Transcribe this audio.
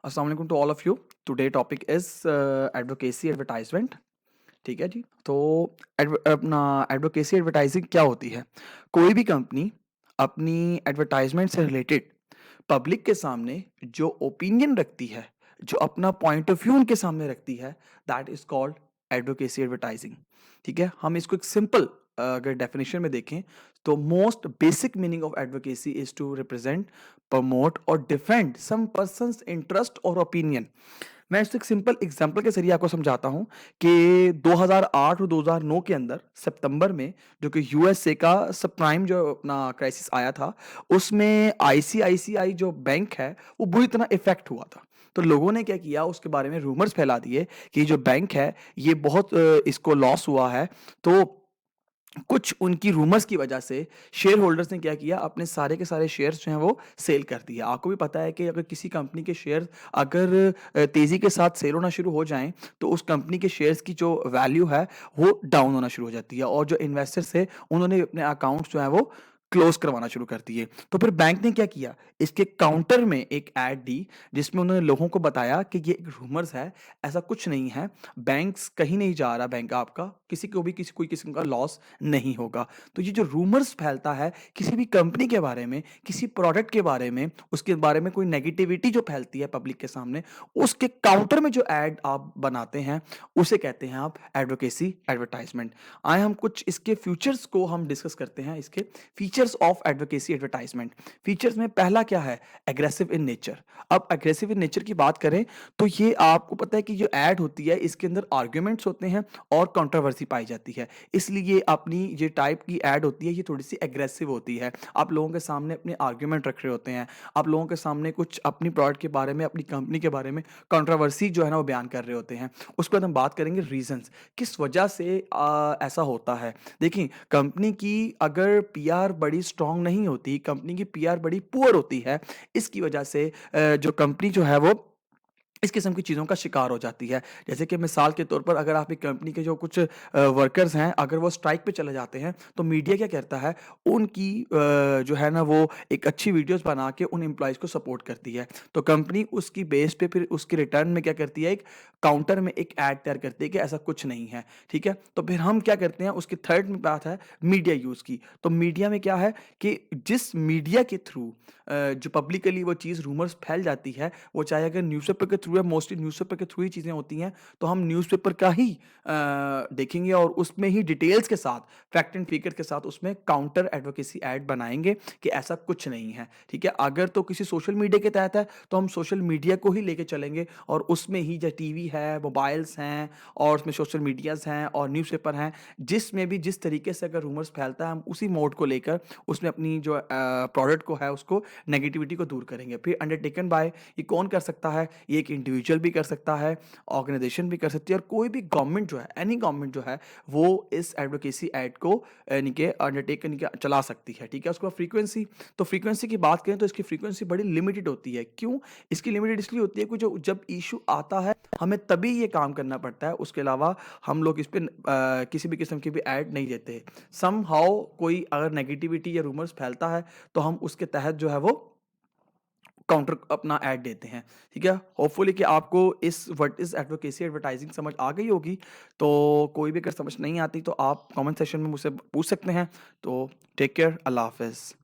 अस्सलाम वालेकुम to all of you. Today topic is advocacy advertisement. ठीक है जी। तो अपना एडवोकेसी एडवर्टाइजिंग क्या होती है? कोई भी कंपनी अपनी एडवर्टाइजमेंट से रिलेटेड पब्लिक के सामने जो ओपिनियन रखती है, जो अपना पॉइंट ऑफ व्यू उनके सामने रखती है, that is called advocacy advertising. ठीक है, हम इसको एक सिंपल अगर डेफिनेशन में देखें तो most basic meaning of advocacy is to represent, promote और डिफेंड सम पर्सन्स इंटरेस्ट और ओपिनियन। मैं इसको एक सिंपल एग्जांपल के जरिए आपको समझाता हूं कि 2008 और 2009 के अंदर सितंबर में जो कि यूएसए का सबप्राइम जो अपना क्राइसिस आया था, उसमें आईसीआईसीआई जो बैंक है वो बुरी तरह इफेक्ट हुआ था। तो लोगों ने क्या किया, उसके बारे में रूमर्स फैला दिए कि जो बैंक है ये बहुत इसको लॉस हुआ है। तो कुछ उनकी रूमर्स की वजह से शेयर होल्डर्स ने क्या किया, अपने सारे के सारे शेयर्स जो हैं वो सेल कर दिए। आपको भी पता है कि अगर किसी कंपनी के शेयर अगर तेजी के साथ सेल होना शुरू हो जाएं तो उस कंपनी के शेयर्स की जो वैल्यू है वो डाउन होना शुरू हो जाती है, और जो इन्वेस्टर्स है उन्होंने अपने अकाउंट्स जो है वो क्लोज करवाना शुरू कर दिए। तो फिर बैंक ने क्या किया, इसके काउंटर में एक ऐड दी जिसमें उन्होंने लोगों को बताया कि ये एक रूमर्स है, ऐसा कुछ नहीं है, बैंक्स कहीं नहीं जा रहा, बैंक आपका किसी को भी किसी कोई किस्म का लॉस नहीं होगा। तो ये जो रूमर्स फैलता है किसी भी कंपनी के बारे में, किसी प्रोडक्ट के बारे में, उसके बारे में कोई नेगेटिविटी जो फैलती है पब्लिक के सामने, उसके काउंटर में जो एड आप बनाते हैं उसे कहते हैं आप एडवोकेसी एडवर्टाइजमेंट। आए हम कुछ इसके फ्यूचर्स को हम डिस्कस करते हैं, इसके features of advocacy advertisement. Features में पहला क्या है, एग्रेसिव इन नेचर। अब एग्रेसिव इन नेचर की बात करें तो ये आपको पता है कि जो एड होती है इसके अंदर आर्ग्यूमेंट्स होते हैं और कंट्रोवर्सी पाई जाती है, इसलिए अपनी ये टाइप की एड होती है ये थोड़ी सी एग्रेसिव होती है। आप लोगों के सामने अपने आर्ग्यूमेंट रख रहे होते हैं, आप लोगों के सामने कुछ अपनी प्रोडक्ट के बारे में, अपनी कंपनी के बारे में कंट्रोवर्सी जो है ना वो बयान कर रहे होते हैं। उसके बाद हम बात करेंगे रीजंस, किस वजह से ऐसा होता है। देखिए, कंपनी की अगर पीआर बड़ी स्ट्रांग नहीं होती, कंपनी की पीआर बड़ी पुअर होती है, इसकी वजह से जो कंपनी जो है वो इस किस्म की चीज़ों का शिकार हो जाती है। जैसे कि मिसाल के तौर पर अगर आपकी कंपनी के जो कुछ वर्कर्स हैं, अगर वो स्ट्राइक पे चले जाते हैं, तो मीडिया क्या करता है, उनकी जो है ना वो एक अच्छी वीडियोज़ बना के उन एम्प्लॉइज़ को सपोर्ट करती है। तो कंपनी उसकी बेस पे फिर उसके रिटर्न में क्या करती है, एक काउंटर में एक ऐड तैयार करती है कि ऐसा कुछ नहीं है, ठीक है? तो फिर हम क्या करते हैं, उसकी थर्ड में बात है मीडिया यूज़ की। तो मीडिया में क्या है कि जिस मीडिया के थ्रू जो पब्लिकली वो चीज़ रूमर्स फैल जाती है, वो चाहे अगर न्यूज़पेपर के थ्रू है, मोस्टली न्यूज़पेपर के थ्रू ही चीज़ें होती हैं, तो हम न्यूज़पेपर का ही देखेंगे और उसमें ही डिटेल्स के साथ, फैक्ट एंड फिगर के साथ उसमें काउंटर एडवोकेसी ऐड बनाएँगे कि ऐसा कुछ नहीं है, ठीक है? अगर तो किसी सोशल मीडिया के तहत है, तो हम सोशल मीडिया को ही लेके चलेंगे और उसमें ही जो टीवी है, मोबाइल्स हैं और उसमें सोशल मीडियाज़ हैं और न्यूज़पेपर हैं, जिसमें भी जिस तरीके से अगर रूमर्स फैलता है, हम उसी मोड को लेकर उसमें अपनी जो प्रोडक्ट को है उसको नेगेटिविटी को दूर करेंगे। फिर अंडरटेकन बाय, ये कौन कर सकता है, ये एक इंडिविजुअल भी कर सकता है, ऑर्गेनाइजेशन भी कर सकती है, और कोई भी गवर्नमेंट जो है, एनी गवर्नमेंट जो है वो इस एडवोकेसी ऐड को यानी कि अंडरटेक यानी कि चला सकती है, ठीक है? उसके बाद फ्रीक्वेंसी, तो फ्रीक्वेंसी की बात करें तो इसकी फ्रीक्वेंसी बड़ी लिमिटेड होती है। क्यों? इसकी लिमिटेड इसलिए होती है कि जो जब इश्यू आता है हमें तभी ये काम करना पड़ता है, उसके अलावा हम लोग इस पे किसी भी किस्म की भी ऐड नहीं देते। समहाउ कोई अगर नेगेटिविटी या रूमर्स फैलता है तो हम उसके तहत जो है वो काउंटर अपना ऐड देते हैं, ठीक है? होपफुली कि आपको इस व्हाट इज़ एडवोकेसी एडवर्टाइजिंग समझ आ गई होगी। तो कोई भी अगर समझ नहीं आती तो आप कमेंट सेक्शन में मुझसे पूछ सकते हैं। तो टेक केयर, अल्लाह हाफ़िज़।